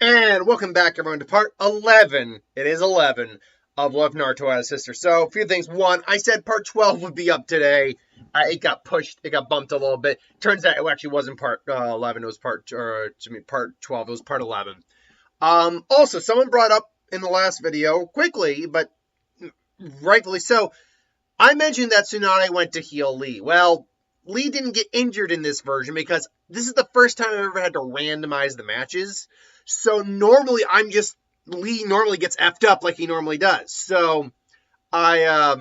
And welcome back, everyone, to part 11. It is 11 of Love Naruto Had a Sister. So, a few things. One, I said part 12 would be up today. It got pushed. It got bumped a little bit. Turns out it actually wasn't part 11. It was part 12. It was part 11. Also, someone brought up in the last video, quickly, but rightfully so, I mentioned that Tsunade went to heal Lee. Well, Lee didn't get injured in this version because this is the first time I've ever had to randomize the matches. So normally Lee normally gets effed up like he normally does. So I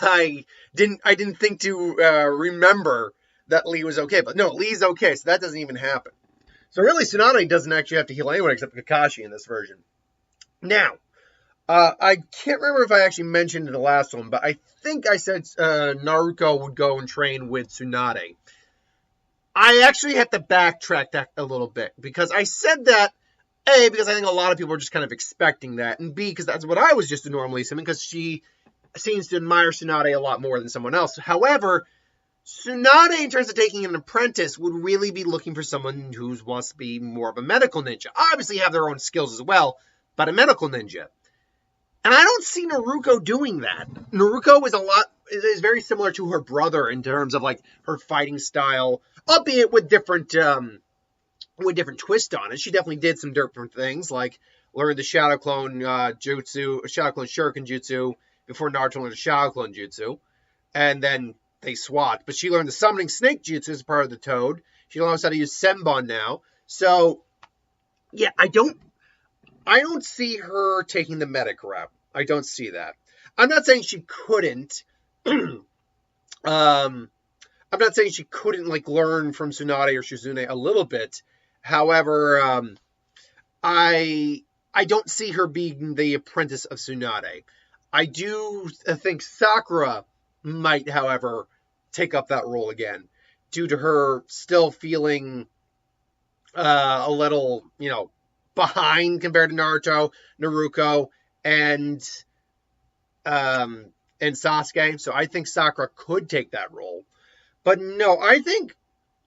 I didn't think to remember that Lee was okay, but no, Lee's okay, so that doesn't even happen. So really, Tsunade doesn't actually have to heal anyone except Kakashi in this version. Now, I can't remember if I actually mentioned in the last one, but I think I said Naruto would go and train with Tsunade. I actually have to backtrack that a little bit, because I said that, A, because I think a lot of people are just kind of expecting that, and B, because that's what I was just normally assuming, because she seems to admire Tsunade a lot more than someone else. However, Tsunade, in terms of taking an apprentice, would really be looking for someone who wants to be more of a medical ninja. Obviously have their own skills as well, but a medical ninja. And I don't see Naruto doing that. Naruto is very similar to her brother in terms of like her fighting style, albeit with different twist on it. She definitely did some different things, like learned the Shadow Clone Shadow Clone Shuriken Jutsu before Naruto learned the Shadow Clone Jutsu, and then they swapped. But she learned the Summoning Snake Jutsu as part of the Toad. She learns how to use Senbon now. So yeah, I don't see her taking the medic route. I don't see that. I'm not saying she couldn't. I'm not saying she couldn't like learn from Tsunade or Shizune a little bit. However, I don't see her being the apprentice of Tsunade. I do think Sakura might, however, take up that role again, due to her still feeling a little, behind compared to Naruto, Naruto, and Sasuke. So I think Sakura could take that role. But no, I think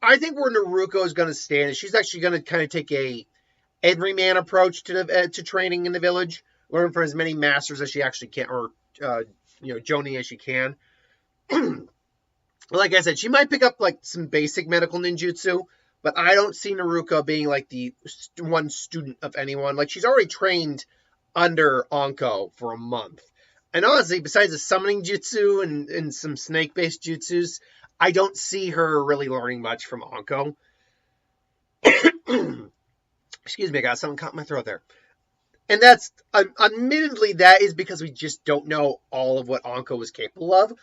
where Naruto is going to stand is she's actually going to kind of take a everyman approach to training in the village, learn from as many masters as she actually can, or Jonin as she can. Like I said, she might pick up like some basic medical ninjutsu, but I don't see Naruto being like the one student of anyone. Like, she's already trained under Anko for a month. And honestly, besides the summoning jutsu and some snake-based jutsus, I don't see her really learning much from Anko. Excuse me, I got something caught in my throat there. And that's, admittedly, that is because we just don't know all of what Anko was capable of.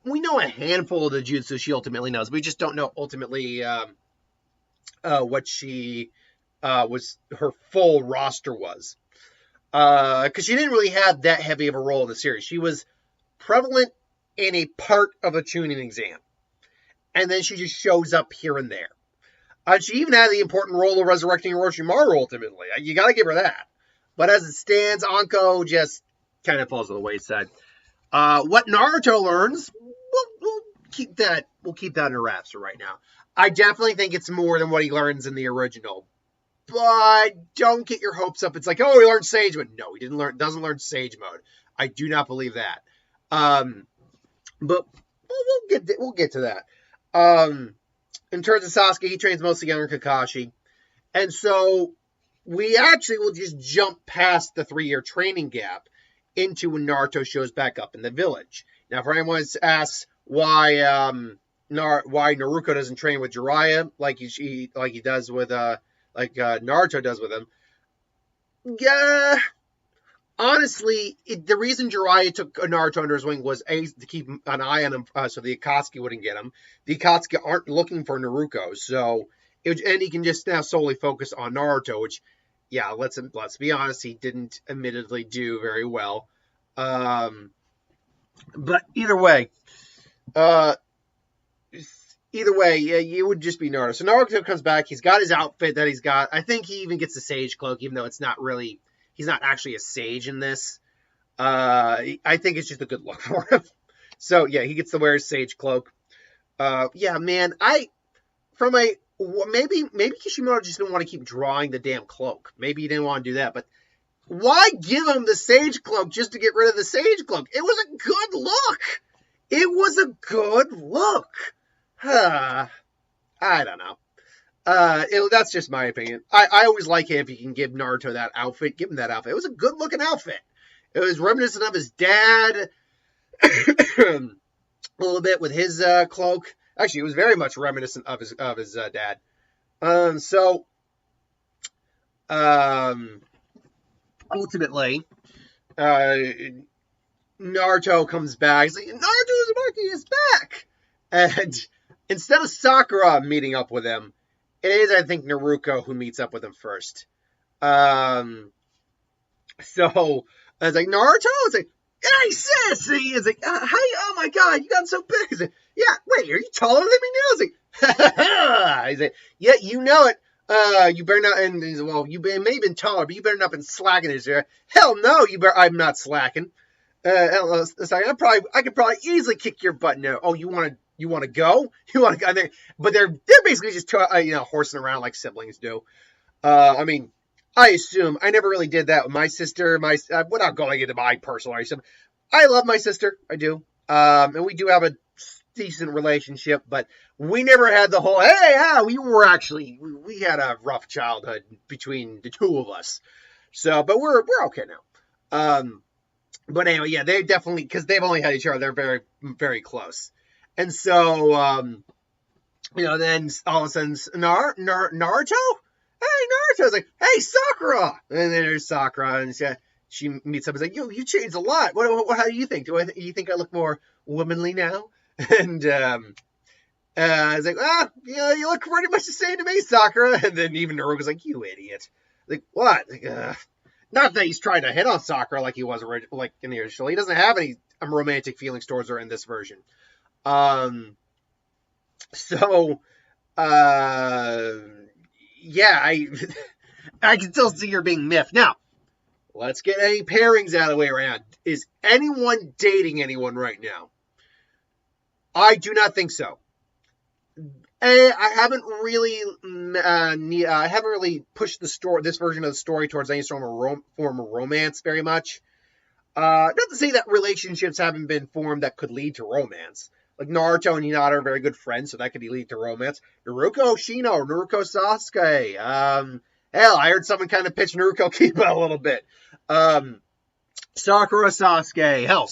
We know a handful of the jutsu she ultimately knows. We just don't know ultimately what she her full roster was. Because she didn't really have that heavy of a role in the series. She was prevalent in a part of a tuning exam. And then she just shows up here and there. She even had the important role of resurrecting Orochimaru ultimately. You gotta give her that. But as it stands, Anko just kind of falls to the wayside. What Naruto learns, we'll keep that in wraps for right now. I definitely think it's more than what he learns in the original. But don't get your hopes up. It's like, oh, he learned Sage Mode. No, he doesn't learn Sage Mode. I do not believe that. But we'll get to that. In terms of Sasuke, he trains mostly under Kakashi. And so we actually will just jump past the 3-year training gap into when Naruto shows back up in the village. Now, for anyone who asks why Naruto doesn't train with Jiraiya like he does with Naruto does with him, yeah, honestly, the reason Jiraiya took Naruto under his wing was A, to keep an eye on him so the Akatsuki wouldn't get him. The Akatsuki aren't looking for Naruto, and he can just now solely focus on Naruto, which, yeah, let's be honest, he didn't admittedly do very well. But either way, yeah, it would just be Naruto. So Naruto comes back. He's got his outfit that he's got. I think he even gets the Sage Cloak, even though it's not really, he's not actually a sage in this. I think it's just a good look for him. So yeah, he gets to wear his Sage Cloak. Yeah, man, from a maybe Kishimoto just didn't want to keep drawing the damn cloak. Maybe he didn't want to do that, but why give him the Sage Cloak just to get rid of the Sage Cloak? It was a good look. It was a good look. I don't know. That's just my opinion. I always like it if you can give Naruto that outfit. Give him that outfit. It was a good looking outfit. It was reminiscent of his dad. A little bit with his cloak. Actually, it was very much reminiscent of his dad. Ultimately, Naruto comes back. He's like, Naruto Uzumaki is back! And instead of Sakura meeting up with him, it is, I think, Naruto who meets up with him first. So, I was like, Naruto? It's like, hey, sis! It's like, hey, oh my god, you got so big. He's like, yeah, wait, are you taller than me now? It's like, ha ha ha! He's like, yeah, you know it. You better not, and he's like, well, you may have been taller, but you better not been slacking. He's like, hell no, I'm not slacking. It's like, I could probably easily kick your butt now. Oh, you want to go? You want to go there? But they're basically just, horsing around like siblings do. I mean, I assume I never really did that with my sister. Without going into my personal life, I love my sister. I do. And we do have a decent relationship, but we never had the whole, we had a rough childhood between the two of us. So, but we're okay now. But anyway, yeah, they definitely, because they've only had each other, they're very, very close. And so, then all of a sudden, Naruto? Hey, Naruto's like, hey, Sakura! And then there's Sakura, and she meets up and is like, you changed a lot. How do you think? You think I look more womanly now? And I was like, you look pretty much the same to me, Sakura. And then even Naruto's like, you idiot. Like, what? Like, not that he's trying to hit on Sakura like he was like in the original. He doesn't have any romantic feelings towards her in this version. Yeah, I can still see her being miffed. Now, let's get any pairings out of the way right now. Is anyone dating anyone right now? I do not think so. I haven't really pushed this version of the story towards any form of romance very much. Not to say that relationships haven't been formed that could lead to romance. Like Naruto and Hinata are very good friends, so that could lead to romance. Naruto Shino, Naruto Sasuke. Hell, I heard someone kind of pitch Naruto Kiba a little bit. Sakura Sasuke. Hell,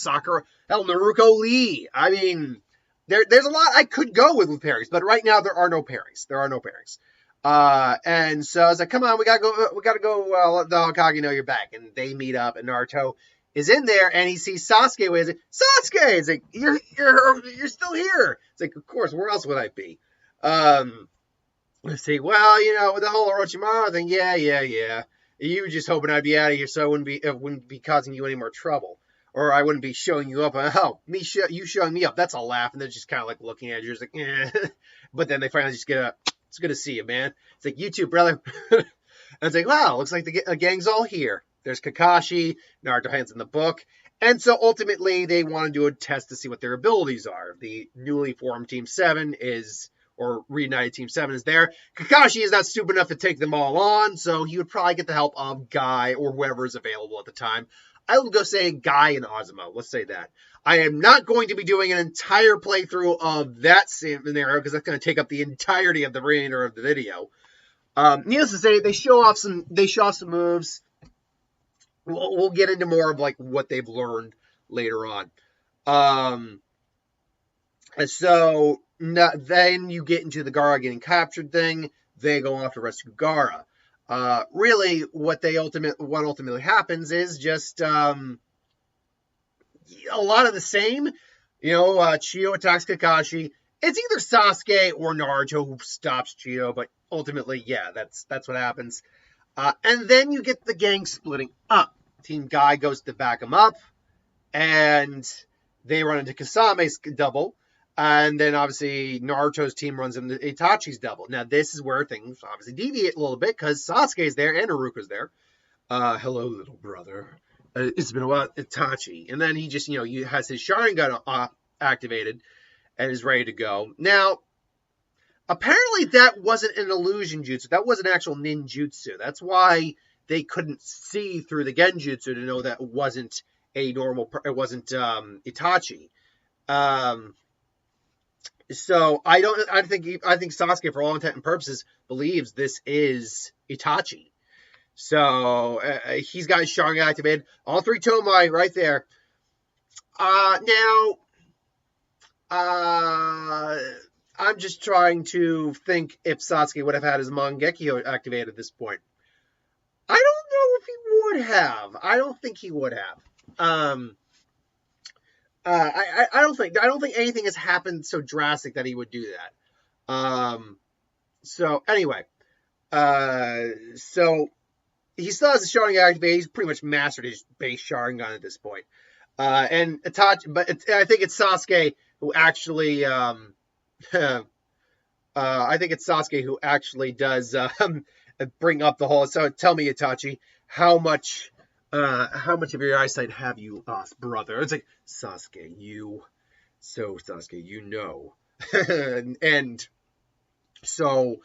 Naruto Lee. I mean, there's a lot I could go with pairings, but right now there are no pairings. And so I was like, come on, we gotta go let the Hokage know you're back. And they meet up, and Naruto is in there, and he sees Sasuke. He's like, Sasuke! It's like, you're still here. It's like, of course, where else would I be? Let's see, well, with the whole Orochimaru thing, yeah. You were just hoping I'd be out of here so it wouldn't be causing you any more trouble. Or I wouldn't be showing you up. You showing me up. That's a laugh. And they're just kind of like looking at you. It's like, eh. But then they finally just get up. It's good to see you, man. It's like, you too, brother. And it's like, wow, looks like the gang's all here. There's Kakashi. Naruto hands in the book. And so ultimately they want to do a test to see what their abilities are. The newly formed Team 7 or Reunited Team 7 is there. Kakashi is not stupid enough to take them all on. So he would probably get the help of Guy or whoever is available at the time. I will go say Guy and Azuma. Let's say that. I am not going to be doing an entire playthrough of that scenario because that's going to take up the entirety of the remainder of the video. Needless to say, they show off some moves. We'll get into more of like what they've learned later on. Then you get into the Gaara getting captured thing. They go off to rescue Gaara. Really, what ultimately happens is just a lot of the same. Chiyo attacks Kakashi. It's either Sasuke or Naruto who stops Chiyo, but ultimately, yeah, that's what happens. And then you get the gang splitting up. Team Guy goes to back him up, and they run into Kasame's double. And then, obviously, Naruto's team runs into Itachi's double. Now, this is where things obviously deviate a little bit, because Sasuke's there and Naruto's there. Hello, little brother. It's been a while, Itachi. And then he just, has his Sharingan activated and is ready to go. Now, Apparently that wasn't an illusion jutsu. That was an actual ninjutsu. That's why they couldn't see through the genjutsu to know that it wasn't a normal. It wasn't Itachi. Um, so I don't. I think Sasuke, for all intent and purposes, believes this is Itachi. So he's got his Sharingan activated. All three Tomai right there. Now, I'm just trying to think if Sasuke would have had his Mangekyo activated at this point. I don't know if he would have. I don't think he would have. I don't think anything has happened so drastic that he would do that. So anyway, so he still has the Sharingan activated. He's pretty much mastered his base Sharingan at this point. And Itachi, but I think it's Sasuke who actually, I think it's Sasuke who actually does bring up the whole. So tell me, Itachi, how much of your eyesight have you lost, brother? It's like, Sasuke, you know, and so.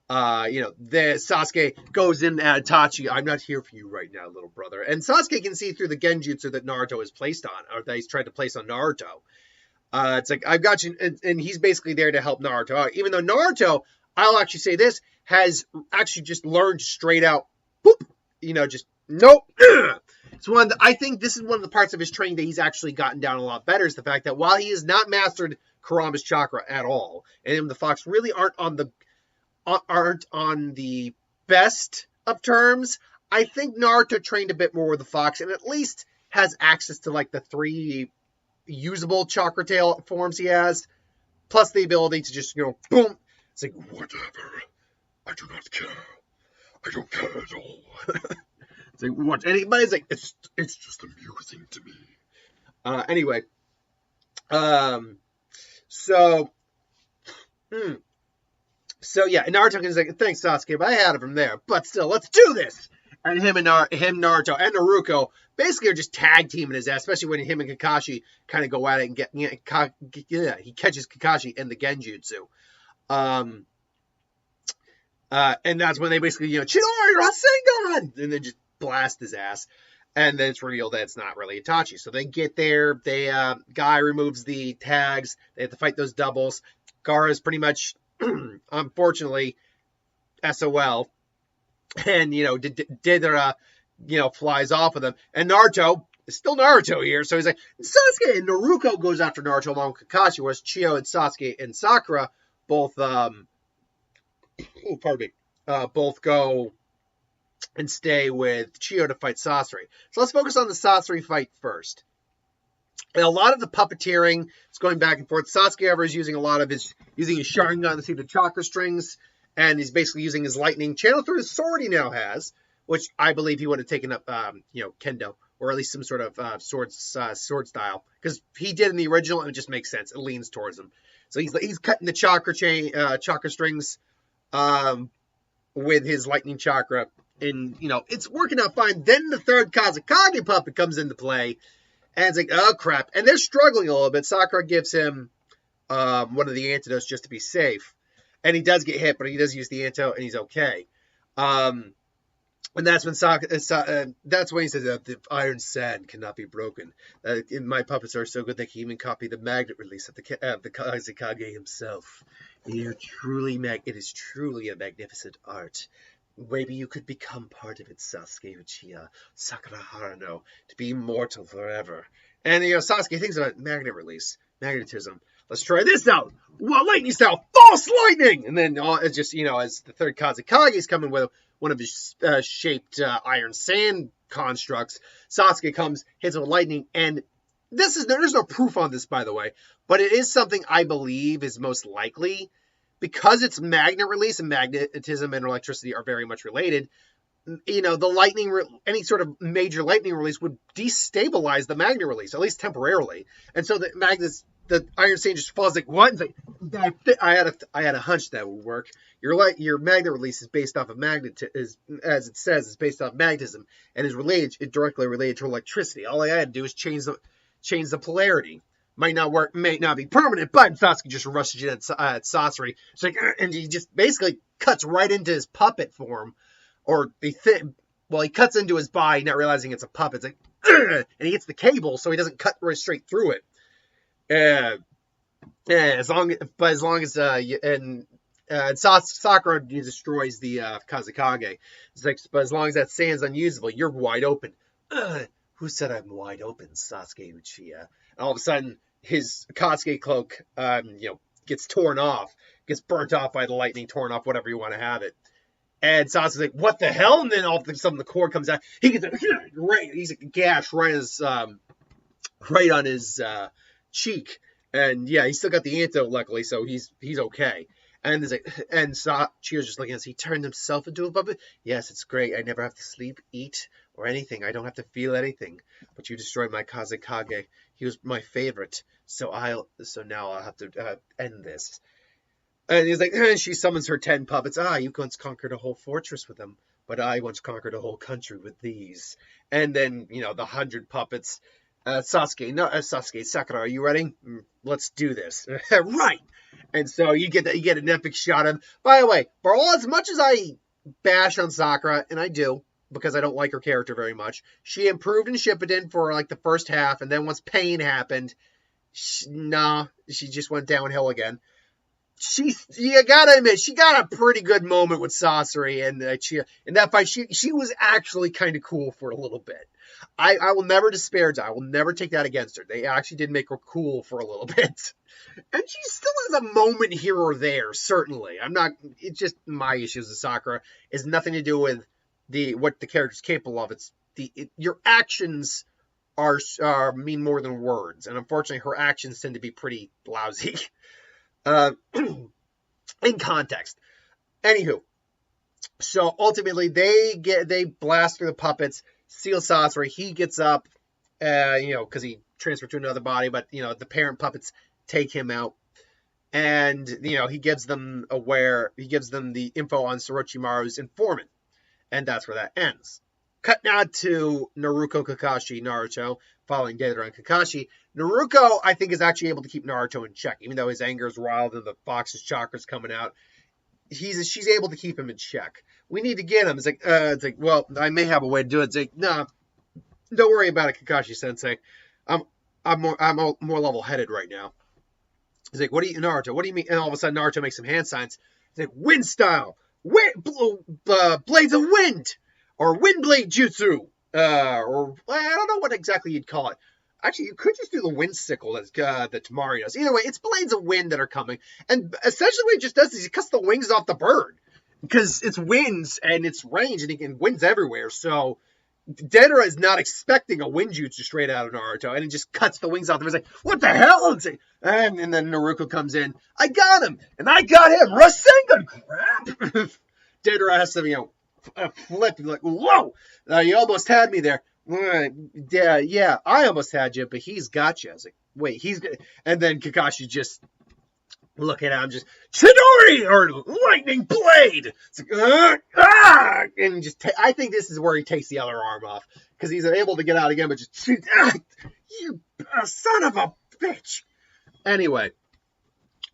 The Sasuke goes in at Itachi. I'm not here for you right now, little brother. And Sasuke can see through the genjutsu that Naruto is placed on, or that he's tried to place on Naruto. It's like, I've got you, and he's basically there to help Naruto out. Even though Naruto, I'll actually say this, has actually just learned straight out, boop, just nope. It's I think this is one of the parts of his training that he's actually gotten down a lot better, is the fact that while he has not mastered Kurama's chakra at all, and him and the Fox really aren't on the best of terms, I think Naruto trained a bit more with the Fox and at least has access to like the 3 usable chakra tail forms he has, plus the ability to just, boom. It's like, whatever. I do not care. I don't care at all. It's like, what? Anybody's like, it's just amusing to me. Anyway. So yeah, Naruto is like, thanks Sasuke, but I had it from there. But still, let's do this. And Naruto, and Naruto basically are just tag teaming his ass, especially when him and Kakashi kind of go at it and he catches Kakashi in the genjutsu. And that's when they basically, Chidori Rasengan! And then just blast his ass. And then it's revealed that it's not really Itachi. So they get there, Guy removes the tags, they have to fight those doubles. Gaara is pretty much, unfortunately, SOL. And, Deidara, flies off with him. And Naruto is still Naruto here. So he's like, Sasuke! And Naruto goes after Naruto along with Kakashi, whereas Chiyo and Sasuke and Sakura both, both go and stay with Chiyo to fight Sasori. So let's focus on the Sasori fight first. And a lot of the puppeteering is going back and forth. Sasuke ever is using his Sharingan to see the chakra strings, and he's basically using his lightning channel through his sword he now has, which I believe he would have taken up, kendo, or at least some sort of sword style, because he did in the original, and it just makes sense. It leans towards him. So he's cutting the chakra strings with his lightning chakra, and it's working out fine. Then the third Kazekage puppet comes into play. And it's like, oh, crap. And they're struggling a little bit. Sakura gives him one of the antidotes just to be safe. And he does get hit, but he does use the antidote, and he's okay. And that's when that's when he says, the iron sand cannot be broken. My puppets are so good they can even copy the magnet release of the Kazekage himself. It is truly a magnificent art. Maybe you could become part of it, Sasuke Uchiha, Sakura Harano, to be immortal forever. And, Sasuke thinks about magnetism. Let's try this out. Well, lightning style, false lightning! And then it's just, as the third Kazekage is coming with one of his shaped iron sand constructs, Sasuke comes, hits with lightning, and there's no proof on this, by the way, but it is something I believe is most likely. Because it's magnet release, and magnetism and electricity are very much related, the lightning, any sort of major lightning release would destabilize the magnet release, at least temporarily. And so the iron sand just falls like, what? It's like, I had a hunch that would work. Your magnet release is based off of as it says, is based off magnetism, and is directly related to electricity. All I had to do is change the polarity. might not work, may not be permanent, but Sasuke just rushes in at Sasori. It's like, and he just basically cuts right into his puppet form, or he cuts into his body, not realizing it's a puppet. It's like, and he hits the cable, so he doesn't cut right straight through it. As long as Sakura destroys the Kazekage. It's like, but as long as that sand's unusable, you're wide open. Who said I'm wide open, Sasuke Uchiha? And all of a sudden, his Kasuke cloak, gets torn off, gets burnt off by the lightning, torn off, whatever you want to have it. And Sasuke's like, what the hell? And then all of a sudden the cord comes out. He gets he's a gash right on his cheek. And yeah, he's still got the antidote, luckily, so he's okay. And Chio's just looking at us. He turned himself into a puppet. Yes, it's great. I never have to sleep, eat, or anything. I don't have to feel anything. But you destroyed my Kazekage. He was my favorite. So now I'll have to end this. And he's like, she summons her 10 puppets. You once conquered a whole fortress with them, but I once conquered a whole country with these. And then, the 100 puppets. Sasuke, Sakura, are you ready? Let's do this. Right. And so you get an epic shot of. By the way, for all as much as I bash on Sakura, and I do because I don't like her character very much, she improved in Shippuden for like the first half, and then once pain happened, she just went downhill again. You gotta admit, she got a pretty good moment with Sasori, and in that fight, she was actually kind of cool for a little bit. I will never disparage her. I will never take that against her. They actually did make her cool for a little bit. And she still has a moment here or there, certainly. It's just my issues with Sakura. It's nothing to do with what the character's capable of. Your actions mean more than words. And unfortunately, her actions tend to be pretty lousy. In context. Anywho. So ultimately, they blast through the puppets, seal Sasori. He gets up, because he transferred to another body, but, the parent puppets take him out. And, he gives them the info on Orochimaru's informant. And that's where that ends. Cut now to Naruto, Kakashi, Naruto, following Deidara and Kakashi. Naruto, I think, is actually able to keep Naruto in check, even though his anger is wild and the fox's chakra's coming out. She's able to keep him in check. We need to get him. It's like, well, I may have a way to do it. It's like, no, don't worry about it, Kakashi-sensei. I'm more level-headed right now. He's like, Naruto, what do you mean? And all of a sudden, Naruto makes some hand signs. He's like, wind style, blades of wind, or wind blade jutsu, or I don't know what exactly you'd call it. Actually, you could just do the wind sickle that Tamari does. Either way, it's blades of wind that are coming. And essentially what he just does is he cuts the wings off the bird. Because it's winds and it's range and winds everywhere. So Deidara is not expecting a wind jutsu straight out of Naruto. And it just cuts the wings off. And he's like, what the hell? And then Naruto comes in. I got him. And I got him. Rasengan. Crap. Deidara has to, flip. Like, whoa. You almost had me there. Yeah, I almost had you, but he's got you. I was like, wait, and then Kakashi just looking at him, just Chidori or lightning blade. It's like, and I think this is where he takes the other arm off because he's able to get out again, but just you son of a bitch. Anyway,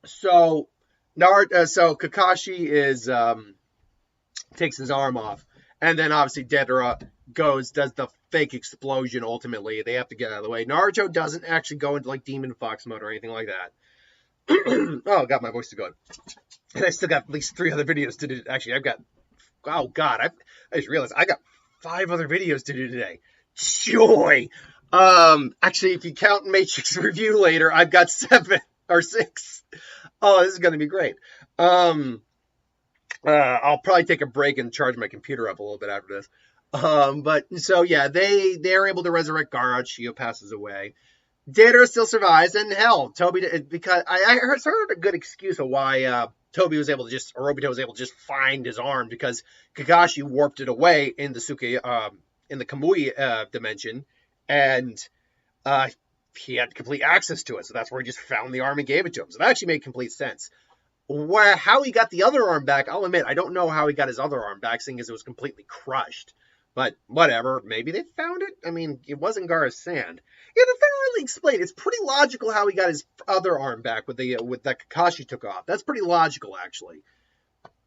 so Kakashi is takes his arm off, and then obviously Deidara does the fake explosion. Ultimately, they have to get out of the way. Naruto doesn't actually go into like Demon Fox mode or anything like that. Oh, got my voice to go. And I still got at least 3 other videos to do. Actually, I've got. Oh God, I just realized I got 5 other videos to do today. Joy. Actually, if you count Matrix review later, I've got 7 or 6. Oh, this is gonna be great. I'll probably take a break and charge my computer up a little bit after this. But so yeah, they're able to resurrect Gaara. Shio passes away. Deidara still survives, and hell, Toby, because I heard a good excuse of why Obito was able to just find his arm, because Kakashi warped it away in the Kamui dimension, and he had complete access to it, so that's where he just found the arm and gave it to him. So that actually made complete sense. How he got the other arm back, I'll admit, I don't know how he got his other arm back, seeing as it was completely crushed. But whatever, maybe they found it. I mean, it wasn't Gaara's sand. Yeah, they don't really explain. It's pretty logical how he got his other arm back with that Kakashi took off. That's pretty logical, actually.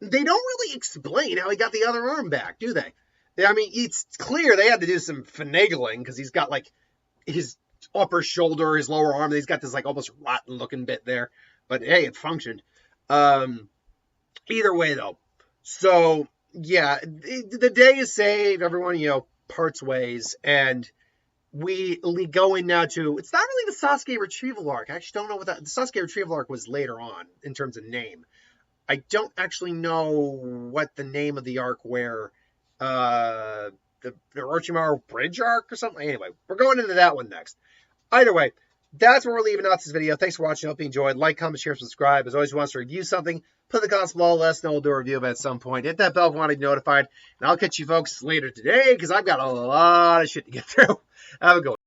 They don't really explain how he got the other arm back, do they? I mean, it's clear they had to do some finagling because he's got like his upper shoulder, his lower arm. He's got this like almost rotten looking bit there. But hey, it functioned. Either way, though. So yeah, the day is saved. Everyone, parts ways, and we go in now to. It's not really the Sasuke retrieval arc. I actually don't know what the Sasuke retrieval arc was later on in terms of name. I don't actually know what the name of the arc where the Orochimaru Bridge arc or something. Anyway, we're going into that one next. Either way, that's where we're leaving out this video. Thanks for watching. Hope you enjoyed. Like, comment, share, subscribe. As always, if you want us to review something, put in the comments below. Let us know. We'll do a review of it at some point. Hit that bell if you want to be notified. And I'll catch you folks later today because I've got a lot of shit to get through. Have a good one.